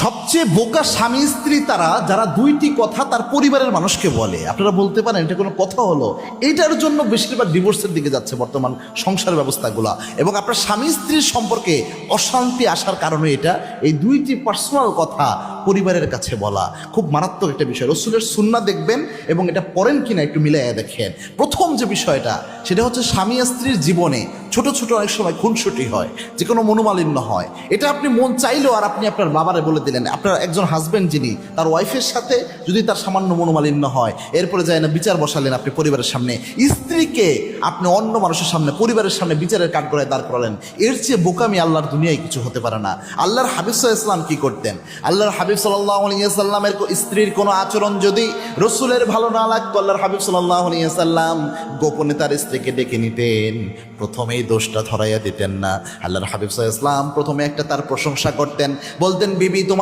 সবচেয়ে বোকা স্বামী স্ত্রী তারা যারা দুইটি কথা তার পরিবারের মানুষকে বলে। আপনারা বলতে পারেন এটা কোনো কথা হলো? এইটার জন্য বেশিরভাগ ডিভোর্সের দিকে যাচ্ছে বর্তমান সংসার ব্যবস্থাগুলা, এবং আপনার স্বামী স্ত্রীর সম্পর্কে অশান্তি আসার কারণে এটা এই দুইটি পার্সোনাল কথা পরিবারের কাছে বলা খুব মারাত্মক একটা বিষয়। রসুলের সুন্নাহ দেখবেন এবং এটা পড়েন কিনা একটু মিলাইয়া দেখেন। প্রথম যে বিষয়টা সেটা হচ্ছে স্বামী স্ত্রীর জীবনে ছোট ছোট অনেক সময় খুনসুটি হয়, যে কোনো মনোমালিন্য হয়। এটা আপনি মন চাইলেও আর আপনি আপনার বাবারে বলে দিলেন, আপনার একজন হাজব্যান্ড যিনি তার ওয়াইফের সাথে যদি তার সামান্য মনোমালিন্য হয়, এরপরে যায় না বিচার বসালেন আপনি পরিবারের সামনে, স্ত্রীকে আপনি অন্য মানুষের সামনে পরিবারের সামনে বিচারের কাঠগড়ায় দাঁড় করালেন। এর চেয়ে বোকামি আল্লাহর দুনিয়ায় কিছু হতে পারে না। আল্লাহর হাবিব সাল্লাল্লাহু আলাইহি ওয়াসাল্লাম কি করতেন? আল্লাহর হাবিব সাল্লাল্লাহু আলাইহি ওয়াসাল্লামের স্ত্রীর কোনো আচরণ যদি রসুলের ভালো না লাগতো, আল্লাহর হাবিব সাল্লাল্লাহু আলাইহি ওয়াসাল্লাম গোপনে তার স্ত্রীকে ডেকে নিতেন, প্রথমেই দোষটা ধরাইয়া দিতেন না। আল্লাহর হাবিব সাল্লাল্লাহু আলাইহি ওয়াসাল্লাম প্রথমে একটা তার প্রশংসা করতেন, বলতেন, বিবি তোমার